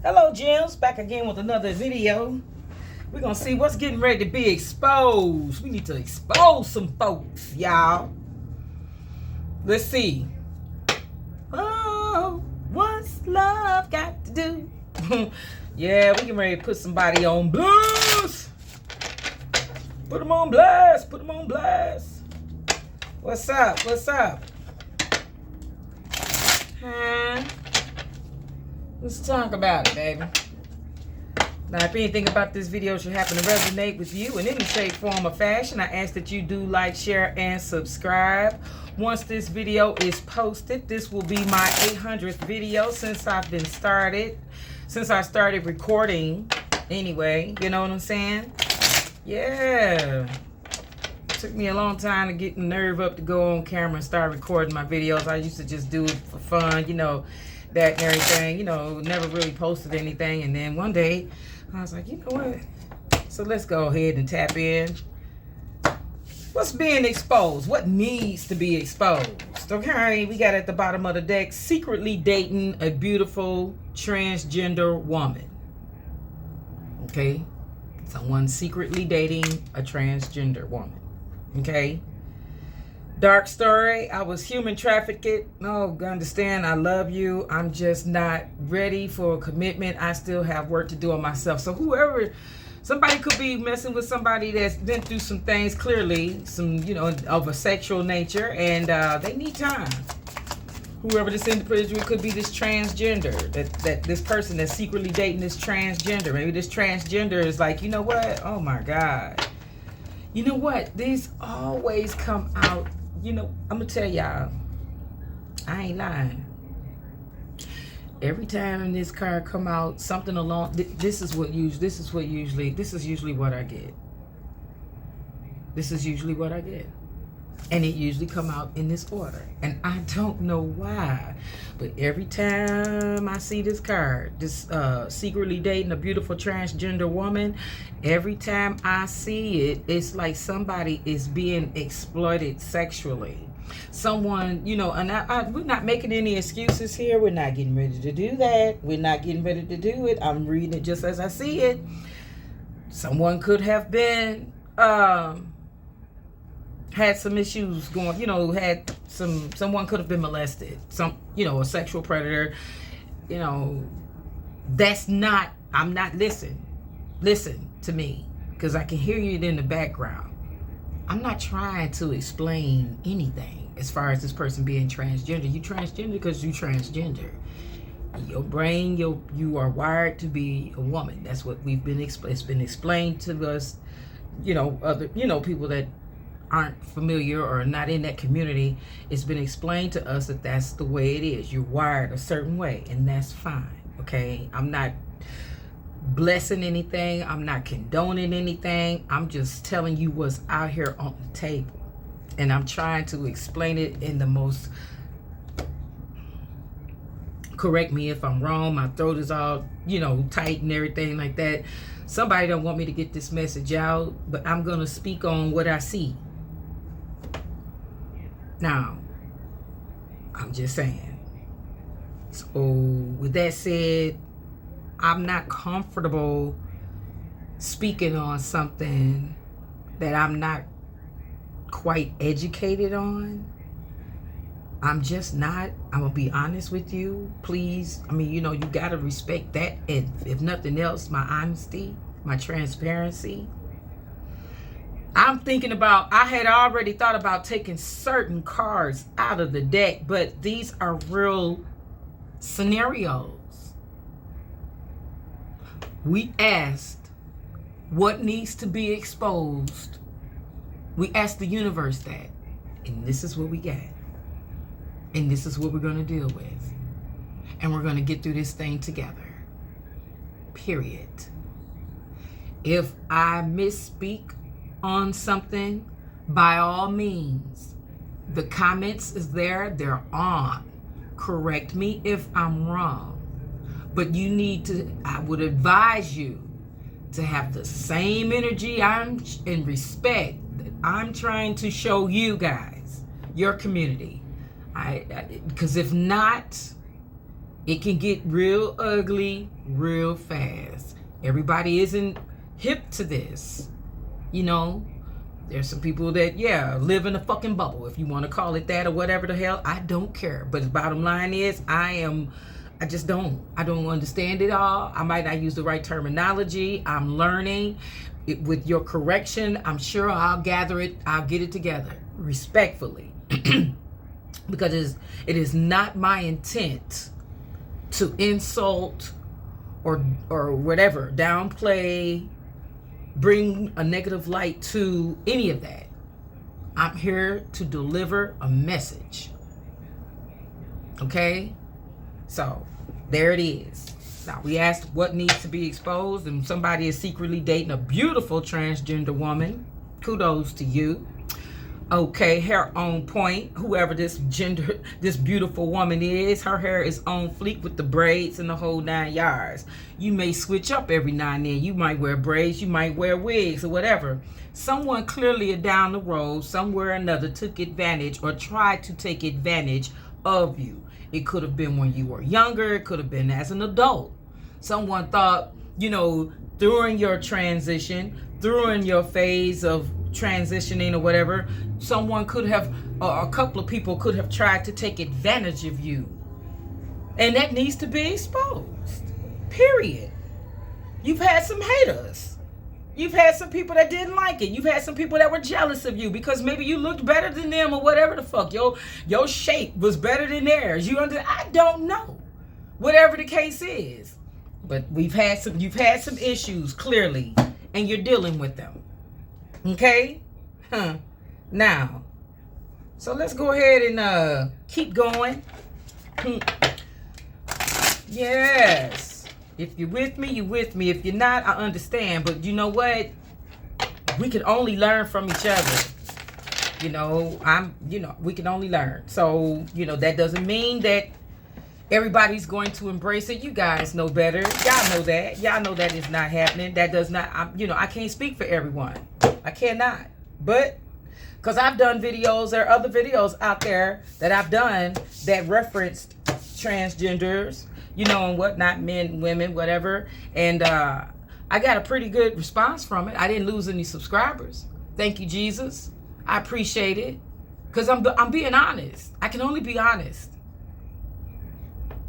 Hello, Gems. Back again with another video. We're going to see what's getting ready to be exposed. We need to expose some folks, y'all. Let's see. Oh, what's love got to do? Yeah, we getting ready to put somebody on blast. Put them on blast. Put them on blast. What's up? What's up? Huh? Let's talk about it, baby. Now, if anything about this video should happen to resonate with you in any shape, form, or fashion, I ask that you do like, share, and subscribe. Once this video is posted, this will be my 800th video since I started recording. Anyway, you know what I'm saying? Yeah. Took me a long time to get the nerve up to go on camera and start recording my videos. I used to just do it for fun, you know, that and everything, you know, never really posted anything. And then one day I was like, you know what? So let's go ahead and tap in. What's being exposed? What needs to be exposed? Okay, we got at the bottom of the deck, secretly dating a beautiful transgender woman. Okay, someone secretly dating a transgender woman. Okay. Dark story. I was human trafficked. No, understand. I love you. I'm just not ready for a commitment. I still have work to do on myself. So whoever, somebody could be messing with somebody that's been through some things, clearly, some, you know, of a sexual nature, and they need time. Whoever this individual could be, this transgender, that this person that's secretly dating this transgender. Maybe this transgender is like, you know what? Oh my God. You know what? These always come out. You know, I'm gonna tell y'all, I ain't lying. Every time this card come out, something along. This is usually what I get. This is usually what I get, and it usually come out in this order. And I don't know why, but every time I see this card, this secretly dating a beautiful transgender woman, every time I see it, it's like somebody is being exploited sexually. Someone, you know, and we're not making any excuses here. We're not getting ready to do that. We're not getting ready to do it. I'm reading it just as I see it. Someone could have been, had some issues going, you know, someone could have been molested. You know, a sexual predator, you know, listen to me, because I can hear you in the background. I'm not trying to explain anything as far as this person being transgender. You transgender because you transgender. Your brain, you are wired to be a woman. That's what it's been explained to us, you know, other, you know, people that aren't familiar or not in that community. It's been explained to us that that's the way it is. You're wired a certain way, and that's fine. Okay, I'm not blessing anything. I'm not condoning anything. I'm just telling you what's out here on the table, and I'm trying to explain it in the most, correct me if I'm wrong, my throat is all, you know, tight and everything like that. Somebody don't want me to get this message out, but I'm gonna speak on what I see. Now, I'm just saying. So with that said, I'm not comfortable speaking on something that I'm not quite educated on. I'm just not. I'm gonna be honest with you. Please, I mean, you know, you gotta respect that, and if nothing else, my honesty, my transparency. I'm thinking about, I had already thought about taking certain cards out of the deck, but these are real scenarios. We asked what needs to be exposed. We asked the universe that, and this is what we got. And this is what we're going to deal with. And we're going to get through this thing together. Period. If I misspeak on something, by all means, the comments is there, they're on. Correct me if I'm wrong. But you need to, I would advise you to have the same energy and respect that I'm trying to show you guys, your community. Because if not, it can get real ugly real fast. Everybody isn't hip to this. You know, there's some people that, yeah, live in a fucking bubble, if you want to call it that or whatever the hell. I don't care. But the bottom line is, I just don't. I don't understand it all. I might not use the right terminology. I'm learning. With your correction, I'm sure I'll gather it. I'll get it together respectfully. Because it is not my intent to insult or whatever, downplay, bring a negative light to any of that. I'm here to deliver a message. Okay? So, there it is. Now, we asked what needs to be exposed, and somebody is secretly dating a beautiful transgender woman. Kudos to you. Okay, hair on point. Whoever this beautiful woman is, her hair is on fleek with the braids and the whole 9 yards. You may switch up every now and then. You might wear braids, you might wear wigs or whatever. Someone clearly down the road, somewhere or another, took advantage or tried to take advantage of you. It could have been when you were younger. It could have been as an adult. Someone thought, you know, during your transition, during your phase of transitioning or whatever, someone could have, or a couple of people could have tried to take advantage of you. And that needs to be exposed. Period. You've had some haters. You've had some people that didn't like it. You've had some people that were jealous of you because maybe you looked better than them or whatever the fuck. Your shape was better than theirs. I don't know. Whatever the case is. But you've had some issues, clearly, and you're dealing with them. Okay? Now, so let's go ahead and keep going. Yes. If you're with me, you're with me. If you're not, I understand. But you know what? We can only learn from each other. You know, we can only learn. So, that doesn't mean that everybody's going to embrace it. You guys know better. Y'all know that. Y'all know that is not happening. That does not, I can't speak for everyone. I cannot. But, because I've done videos, there are other videos out there that I've done that referenced transgenders, and whatnot, men, women, whatever. And I got a pretty good response from it. I didn't lose any subscribers. Thank you, Jesus. I appreciate it. Because I'm being honest. I can only be honest.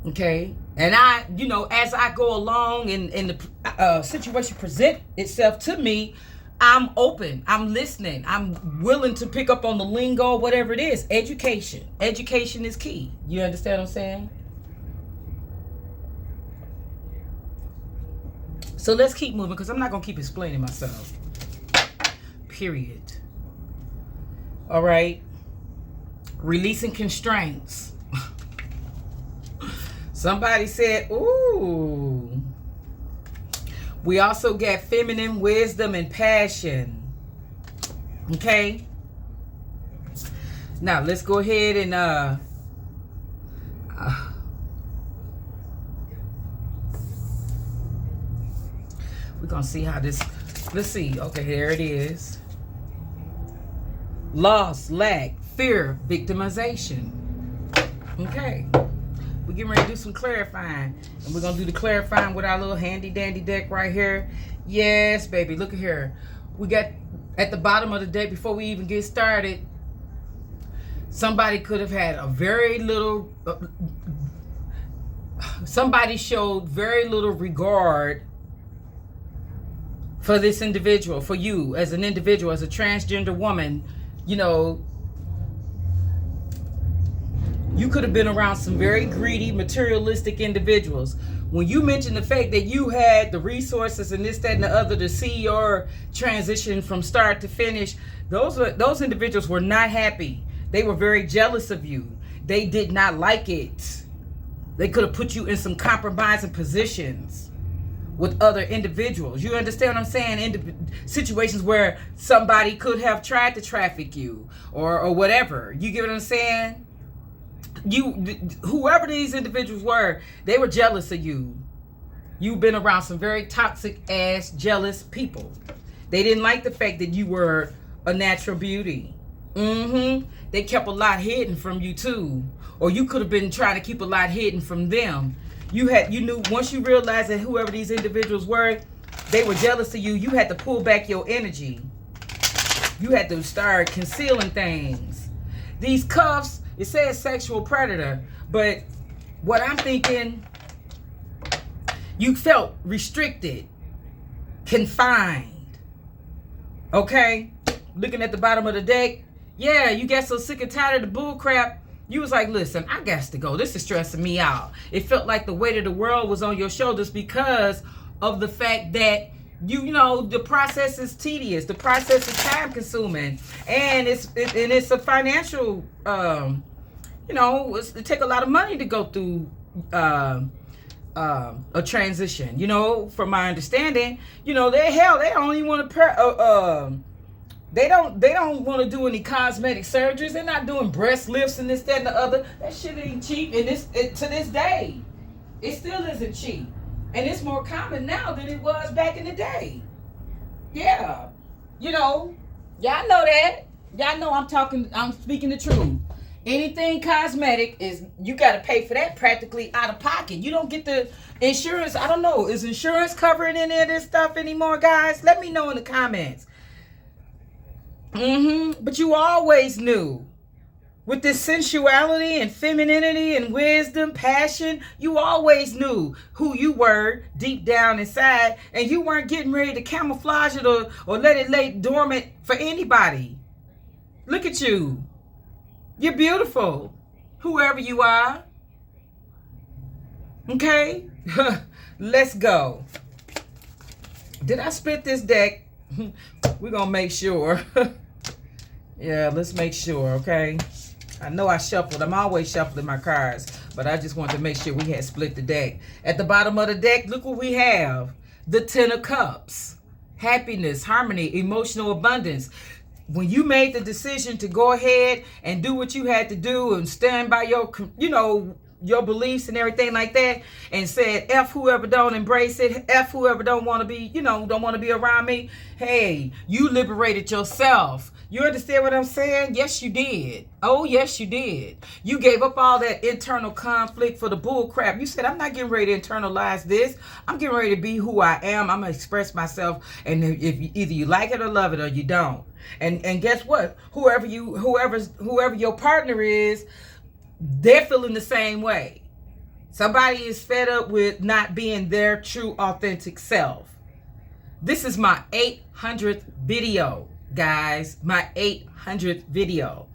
Okay? And as I go along and the situation present itself to me, I'm open. I'm listening. I'm willing to pick up on the lingo, whatever it is. Education. Education is key. You understand what I'm saying? So let's keep moving because I'm not going to keep explaining myself. Period. All right. Releasing constraints. Somebody said, ooh. We also get feminine wisdom and passion. Okay? Now, let's go ahead and we're going to see how this, let's see. Okay, there it is. Loss, lack, fear, victimization. Okay. We're getting ready to do some clarifying. And we're going to do the clarifying with our little handy dandy deck right here. Yes, baby. Look at here. We got at the bottom of the deck, before we even get started, somebody could have had a very little, somebody showed very little regard for this individual, for you as an individual, as a transgender woman. You could have been around some very greedy, materialistic individuals. When you mentioned the fact that you had the resources and this, that, and the other to see your transition from start to finish, those individuals were not happy. They were very jealous of you. They did not like it. They could have put you in some compromising positions with other individuals. You understand what I'm saying? Situations where somebody could have tried to traffic you or whatever. You get what I'm saying? Whoever these individuals were, they were jealous of you. You've been around some very toxic ass jealous people. They didn't like the fact that you were a natural beauty. They kept a lot hidden from you too. Or you could have been trying to keep a lot hidden from them. You knew once you realized that whoever these individuals were, they were jealous of you. You had to pull back your energy. You had to start concealing things. These cuffs, it says sexual predator, but what I'm thinking, you felt restricted, confined. Okay? Looking at the bottom of the deck, yeah, you got so sick and tired of the bull crap. You was like, listen, I got to go. This is stressing me out. It felt like the weight of the world was on your shoulders because of the fact that you know the process is tedious, the process is time consuming, and it's a financial you know, it take a lot of money to go through a transition. You know, from my understanding, you know, they don't even want to they don't want to do any cosmetic surgeries. They're not doing breast lifts and this, that, and the other. That shit ain't cheap, and to this day it still isn't cheap. And it's more common now than it was back in the day. Yeah. You know, y'all know that. Y'all know I'm speaking the truth. Anything cosmetic is, you got to pay for that practically out of pocket. You don't get the insurance. I don't know. Is insurance covering any of this stuff anymore, guys? Let me know in the comments. But you always knew. With this sensuality and femininity and wisdom, passion, you always knew who you were deep down inside, and you weren't getting ready to camouflage it or let it lay dormant for anybody. Look at you. You're beautiful, whoever you are. Okay? Let's go. Did I split this deck? We're going to make sure. Yeah, let's make sure, okay? I know I shuffled. I'm always shuffling my cards, but I just wanted to make sure we had split the deck. At the bottom of the deck, look what we have. The Ten of Cups. Happiness, harmony, emotional abundance. When you made the decision to go ahead and do what you had to do and stand by your, you know, your beliefs and everything like that, and said, F whoever don't embrace it, F whoever don't want to be, you know, don't want to be around me. Hey, you liberated yourself. You understand what I'm saying? Yes, you did. Oh, yes, you did. You gave up all that internal conflict for the bull crap. You said, I'm not getting ready to internalize this. I'm getting ready to be who I am. I'm going to express myself. And if either you like it or love it or you don't. And guess what? Whoever your partner is, they're feeling the same way. Somebody is fed up with not being their true, authentic self. This is my 800th video. Guys, my 800th video.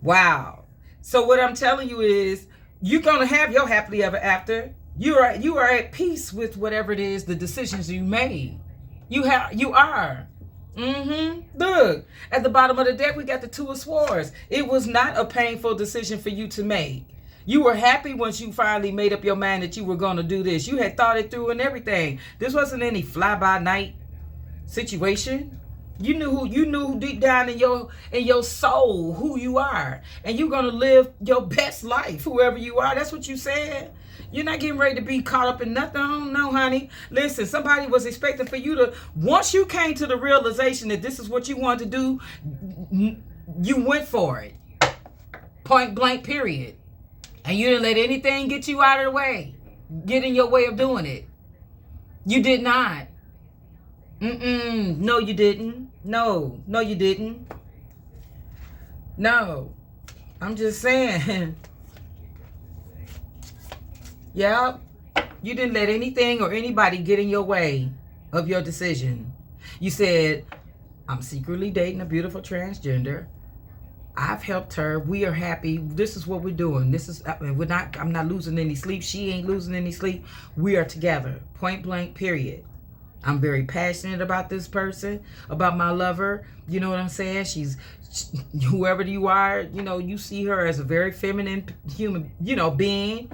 Wow. So what I'm telling you is, you're gonna have your happily ever after. You are at peace with whatever it is, the decisions you made. You are. Look, at the bottom of the deck, we got the Two of Swords. It was not a painful decision for you to make. You were happy once you finally made up your mind that you were going to do this. You had thought it through and everything. This wasn't any fly-by-night situation. You knew deep down in your soul who you are, and you're gonna live your best life, whoever you are. That's what you said. You're not getting ready to be caught up in nothing. I don't know, honey. Listen, somebody was expecting for you to, once you came to the realization that this is what you wanted to do, you went for it. Point blank, period. And you didn't let anything get you out of the way, get in your way of doing it. You did not. No, you didn't. No, you didn't. No. I'm just saying. Yeah. You didn't let anything or anybody get in your way of your decision. You said, I'm secretly dating a beautiful transgender. I've helped her. We are happy. This is what we're doing. I'm not losing any sleep. She ain't losing any sleep. We are together. Point blank, period. I'm very passionate about this person, about my lover. You know what I'm saying? She's, whoever you are, you know, you see her as a very feminine human, you know, being.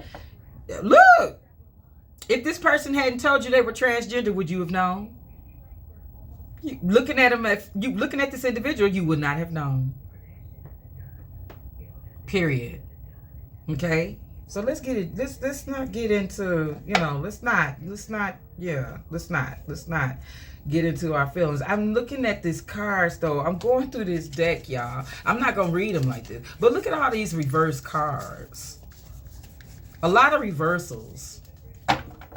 Look, if this person hadn't told you they were transgender, would you have known? Looking at this individual, you would not have known. Period. Okay? So let's get it. Let's not get into, you know, let's not get into our feelings. I'm looking at these cards though. I'm going through this deck, y'all. I'm not gonna read them like this, but look at all these reverse cards. A lot of reversals.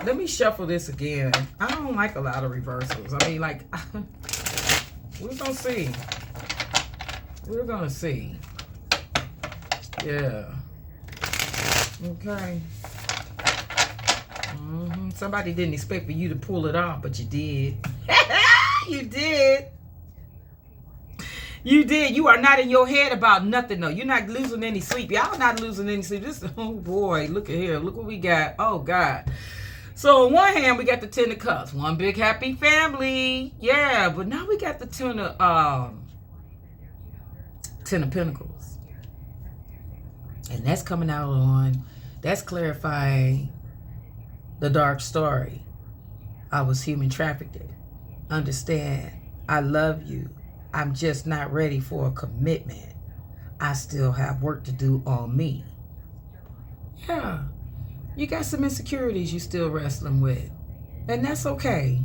let me shuffle this again. I don't like a lot of reversals. I mean, like, we're gonna see. We're gonna see. Yeah. Okay. Somebody didn't expect for you to pull it off, but you did. You did. You did. You are not in your head about nothing, though. You're not losing any sleep. Y'all not losing any sleep. This, oh boy, look at here. Look what we got. Oh God. So on one hand, we got the Ten of Cups, one big happy family. Yeah, but now we got the Ten of Pentacles, and that's coming out on. That's clarifying the dark story. I was human trafficked. Understand? I love you. I'm just not ready for a commitment. I still have work to do on me. Yeah. You got some insecurities you still wrestling with. And that's okay.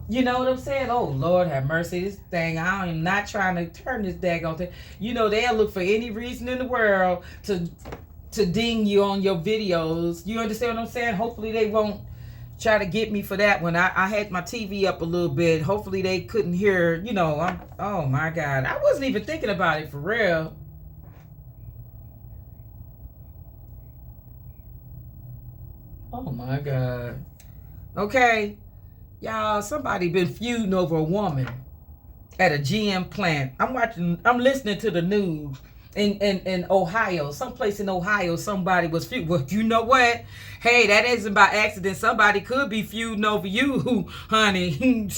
You know what I'm saying? Oh, Lord have mercy. This thing, I am not trying to turn this daggone thing. You know, they'll look for any reason in the world to ding you on your videos. You understand what I'm saying? Hopefully they won't try to get me for that one. I had my TV up a little bit. Hopefully they couldn't hear, you know, oh my God. I wasn't even thinking about it for real. Oh my God. Okay. Y'all, somebody been feuding over a woman at a GM plant. I'm listening to the news. In Ohio, someplace in Ohio, somebody was feuding. Well, you know what? Hey, that isn't by accident. Somebody could be feuding over you, honey.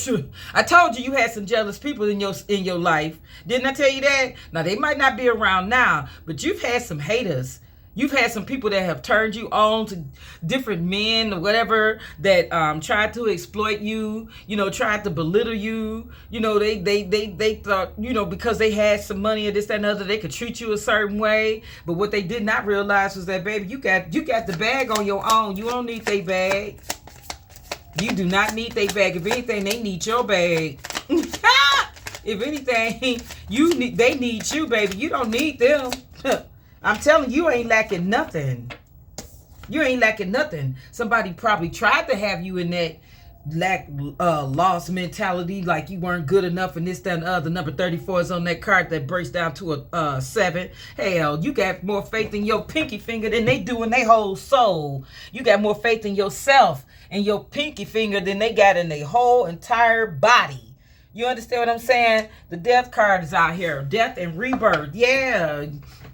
I told you had some jealous people in your life. Didn't I tell you that? Now, they might not be around now, but you've had some haters. You've had some people that have turned you on to different men or whatever that tried to exploit you, you know, tried to belittle you. You know, they thought, you know, because they had some money or this, that, and other, they could treat you a certain way. But what they did not realize was that, baby, you got the bag on your own. You don't need their bag. You do not need their bag. If anything, they need your bag. If anything, they need you, baby. You don't need them. I'm telling you, ain't lacking nothing. You ain't lacking nothing. Somebody probably tried to have you in that lost mentality, like you weren't good enough and this, that, and the other. Number 34 is on that card that breaks down to a 7. Hell, you got more faith in your pinky finger than they do in their whole soul. You got more faith in yourself and your pinky finger than they got in their whole entire body. You understand what I'm saying? The death card is out here. Death and rebirth. Yeah.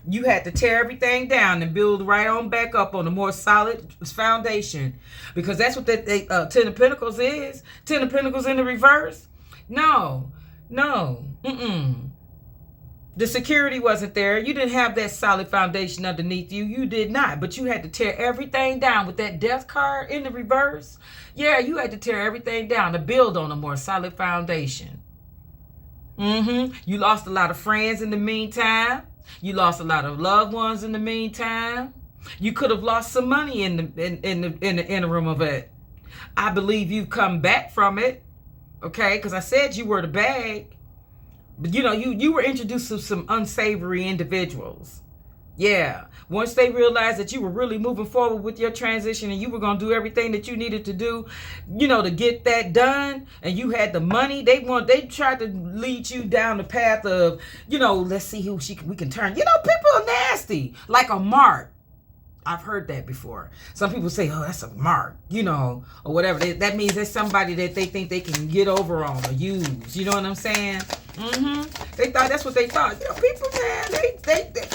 You had to tear everything down and build right on back up on a more solid foundation. Because that's what that Ten of Pentacles is. Ten of Pentacles in the reverse. No. The security wasn't there. You didn't have that solid foundation underneath you. You did not. But you had to tear everything down with that death card in the reverse. Yeah, you had to tear everything down to build on a more solid foundation. You lost a lot of friends in the meantime. You lost a lot of loved ones in the meantime. You could have lost some money in the interim of it. I believe you've come back from it. Okay, because I said you were the bag. But you know, you were introduced to some unsavory individuals. Yeah. Once they realized that you were really moving forward with your transition and you were going to do everything that you needed to do, you know, to get that done, and you had the money, they tried to lead you down the path of, you know, let's see who we can turn. You know, people are nasty, like a mark. I've heard that before. Some people say, oh, that's a mark, you know, or whatever. That means there's somebody that they think they can get over on or use. You know what I'm saying? They thought that's what they thought. You know, people, man, they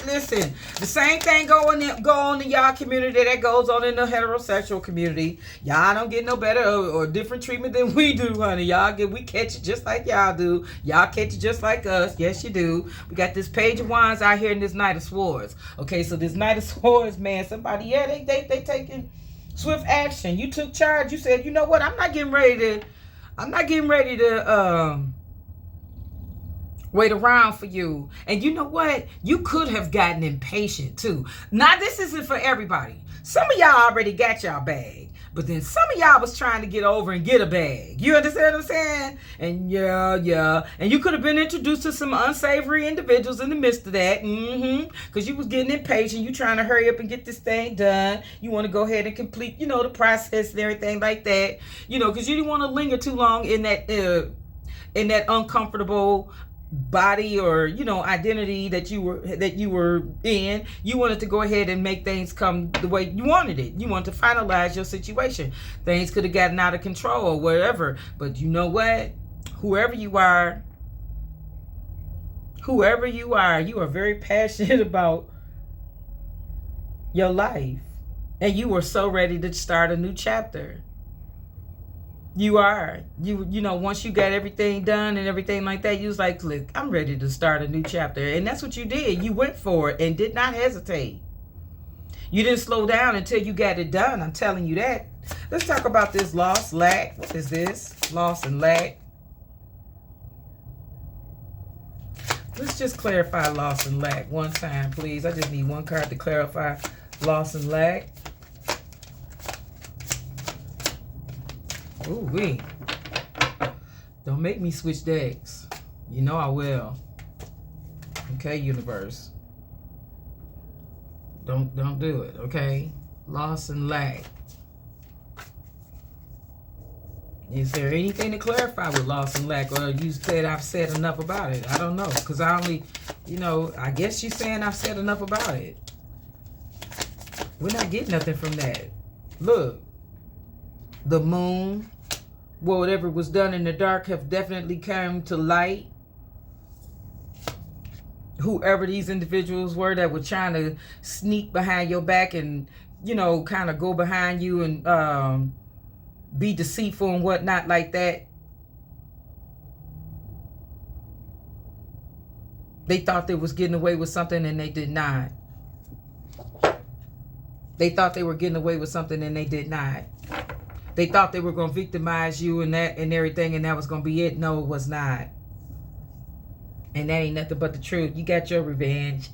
listen. The same thing go on in y'all community that goes on in the heterosexual community. Y'all don't get no better or different treatment than we do, honey. We catch it just like y'all do. Y'all catch it just like us. Yes, you do. We got this Page of Wands out here in this Knight of Swords. Okay, so this Knight of Swords, man, somebody, yeah, they taking swift action. You took charge. You said, you know what? I'm not getting ready to wait around for you. And you know what? You could have gotten impatient too. Now, this isn't for everybody. Some of y'all already got y'all bag, but then some of y'all was trying to get over and get a bag. You understand what I'm saying? And yeah. And you could have been introduced to some unsavory individuals in the midst of that. Because you was getting impatient. You trying to hurry up and get this thing done. You want to go ahead and complete, the process and everything like that. Because you didn't want to linger too long in that uncomfortable body or identity that you were in. You wanted to go ahead and make things come the way you wanted it. You wanted to finalize your situation. Things could have gotten out of control or whatever, but you know what, whoever you are, you are very passionate about your life, and you were so ready to start a new chapter. You are. Once you got everything done and everything like that, you was like, look, I'm ready to start a new chapter. And that's what you did. You went for it and did not hesitate. You didn't slow down until you got it done. I'm telling you that. Let's talk about this loss, lack. What is this? Loss and lack. Let's just clarify loss and lack one time, please. I just need one card to clarify loss and lack. Ooh wee. Don't make me switch decks. You know I will. Okay, universe. Don't do it, okay? Loss and lack. Is there anything to clarify with loss and lack? Or you said I've said enough about it? I don't know. Because I only, I guess she's saying I've said enough about it. We're not getting nothing from that. Look. The moon, whatever was done in the dark have definitely come to light. Whoever these individuals were that were trying to sneak behind your back and, kind of go behind you and be deceitful and whatnot like that. They thought they was getting away with something and they did not. They thought they were getting away with something and they did not. They thought they were going to victimize you and that and everything, and that was going to be it. No, it was not. And that ain't nothing but the truth. You got your revenge.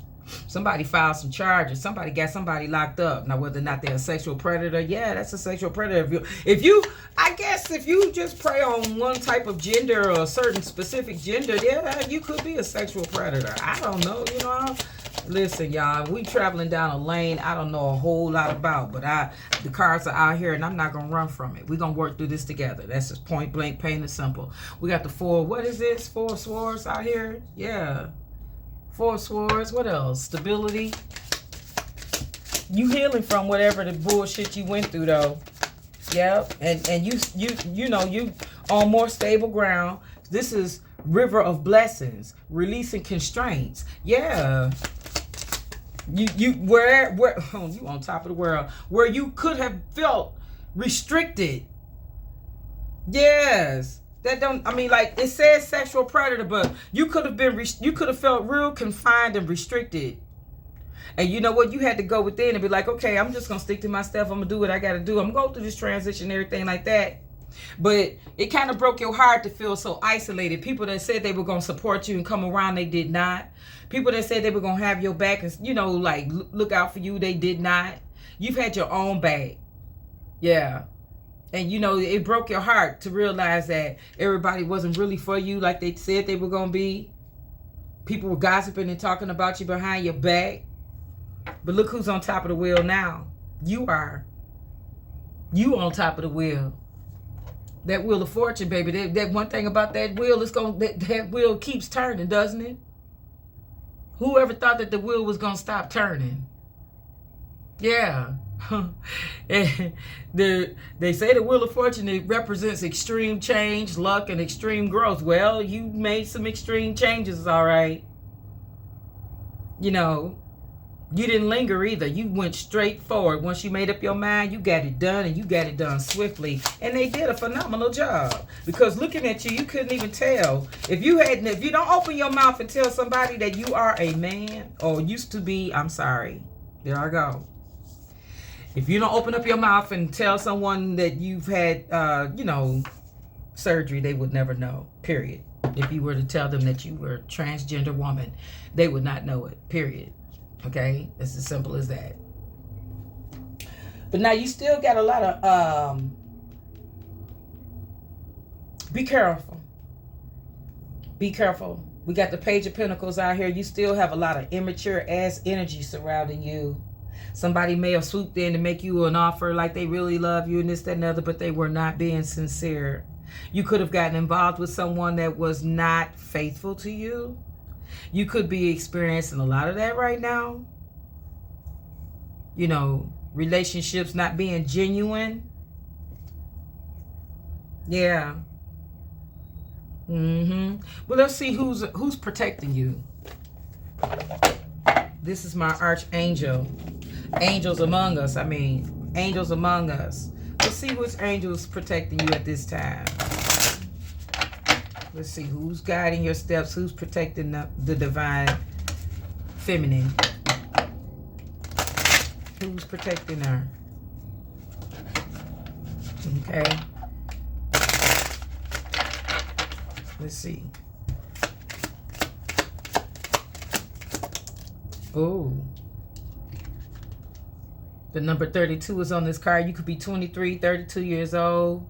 Somebody filed some charges. Somebody got somebody locked up. Now, whether or not they're a sexual predator, yeah, that's a sexual predator. If you just prey on one type of gender or a certain specific gender, yeah, you could be a sexual predator. I don't know, Listen, y'all, we traveling down a lane I don't know a whole lot about, but the cards are out here and I'm not going to run from it. We're going to work through this together. That's just point blank, plain and simple. We got the what is this? 4 swords out here? Yeah. 4 swords. What else? Stability. You healing from whatever the bullshit you went through, though. Yep. And you on more stable ground. This is river of blessings, releasing constraints. Yeah. You you on top of the world where you could have felt restricted. Yes. It says sexual predator, but you could have felt real confined and restricted. And you know what? You had to go within and be like, okay, I'm just going to stick to my stuff. I'm going to do what I got to do. I'm going through this transition and everything like that. But it kind of broke your heart to feel so isolated. People that said they were going to support you and come around, they did not. People that said they were going to have your back and, look out for you, they did not. You've had your own back. Yeah. And, it broke your heart to realize that everybody wasn't really for you like they said they were going to be. People were gossiping and talking about you behind your back. But look who's on top of the wheel now. You are. You on top of the wheel. That wheel of fortune, baby. That one thing about that wheel is that wheel keeps turning, doesn't it? Whoever thought that the wheel was gonna stop turning? Yeah. They say the wheel of fortune, it represents extreme change, luck, and extreme growth. Well, you made some extreme changes, all right. You didn't linger either. You went straight forward. Once you made up your mind, you got it done, and you got it done swiftly. And they did a phenomenal job. Because looking at you, you couldn't even tell. If you don't open your mouth and tell somebody that you are a man, or used to be, I'm sorry. There I go. If you don't open up your mouth and tell someone that you've had, surgery, they would never know, period. If you were to tell them that you were a transgender woman, they would not know it, period. Okay? It's as simple as that. But now you still got a lot of, be careful. Be careful. We got the Page of Pentacles out here. You still have a lot of immature ass energy surrounding you. Somebody may have swooped in to make you an offer like they really love you and this, that, and the other, but they were not being sincere. You could have gotten involved with someone that was not faithful to you. You could be experiencing a lot of that right now. You know, relationships not being genuine. Yeah. Well, let's see who's protecting you. This is my archangel. Angels among us. I mean, angels among us. Let's see which angel's protecting you at this time. Let's see who's guiding your steps. Who's protecting the divine feminine. Who's protecting her? Okay. Let's see. Oh. The number 32 is on this card. You could be 23, 32 years old.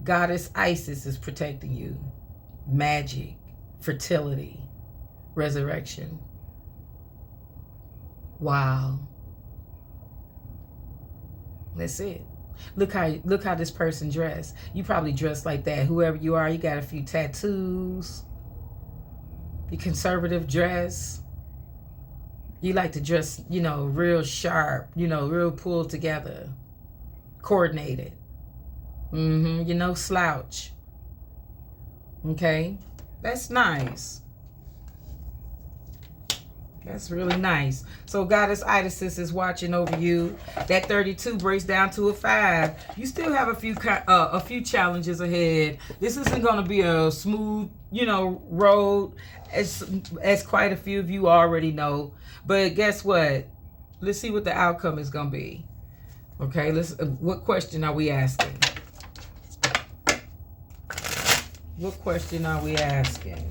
Goddess Isis is protecting you. Magic, fertility, resurrection. Wow. That's it. Look how this person dressed. You probably dress like that. Whoever you are, you got a few tattoos. You conservative dress. You like to dress, you know, real sharp, you know, real pulled together, coordinated. You know, slouch. Okay, that's nice. That's really nice. So Goddess Isis is watching over you. That 32 breaks down to a 5. You still have a few challenges ahead. This isn't going to be a smooth, you know, road, as quite a few of you already know. But guess what? Let's see what the outcome is going to be. Okay, what question are we asking? What question are we asking?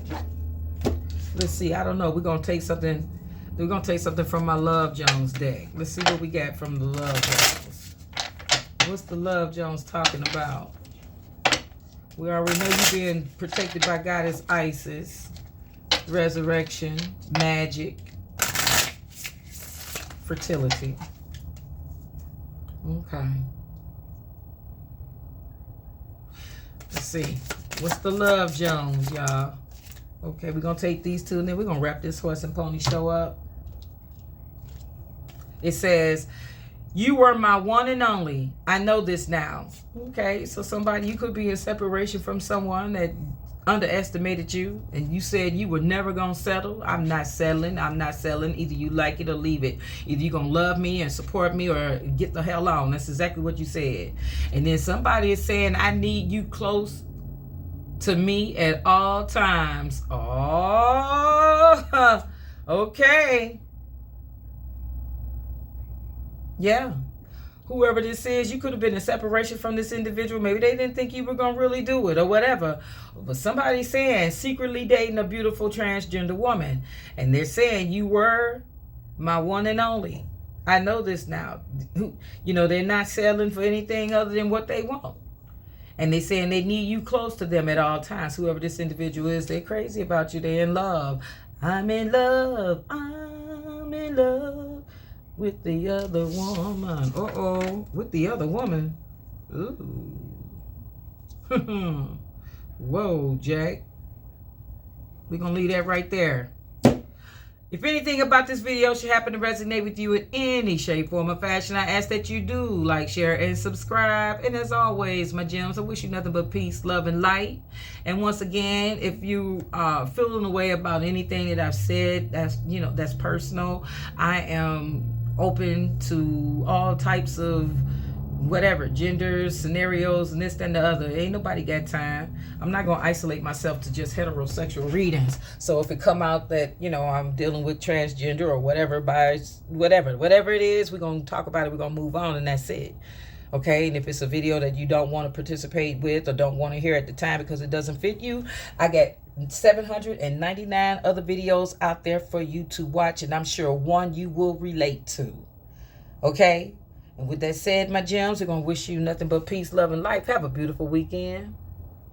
Let's see. I don't know. We're going to take something. We're going to take something from my Love Jones deck. Let's see what we got from the Love Jones. What's the Love Jones talking about? We already know you're being protected by Goddess Isis. Resurrection. Magic. Fertility. Okay. Let's see. What's the Love Jones, y'all? Okay, we're going to take these two and then we're going to wrap this horse and pony show up. It says, you were my one and only. I know this now. Okay, so somebody, you could be in separation from someone that underestimated you and you said you were never going to settle. I'm not settling. I'm not selling. Either you like it or leave it. Either you're going to love me and support me or get the hell on. That's exactly what you said. And then somebody is saying, I need you close to me at all times. Oh, okay. Yeah. Whoever this is, you could have been in separation from this individual. Maybe they didn't think you were going to really do it or whatever. But somebody's saying secretly dating a beautiful transgender woman. And they're saying you were my one and only. I know this now. You know, they're not settling for anything other than what they want. And they're saying they need you close to them at all times. Whoever this individual is, they're crazy about you. They're in love. I'm in love. I'm in love with the other woman. Uh-oh. With the other woman. Ooh. Whoa, Jack. We're going to leave that right there. If anything about this video should happen to resonate with you in any shape, form, or fashion, I ask that you do like, share, and subscribe. And as always, my gems, I wish you nothing but peace, love, and light. And once again, if you are feeling a way about anything that I've said, that's personal. I am open to all types of whatever, genders, scenarios, and this, that, and the other. Ain't nobody got time. I'm not going to isolate myself to just heterosexual readings. So if it come out that, you know, I'm dealing with transgender or whatever, whatever it is, we're going to talk about it. We're going to move on, and that's it. Okay, and if it's a video that you don't want to participate with or don't want to hear at the time because it doesn't fit you, I got 799 other videos out there for you to watch, and I'm sure one you will relate to. Okay? And with that said, my gems, we're going to wish you nothing but peace, love, and life. Have a beautiful weekend.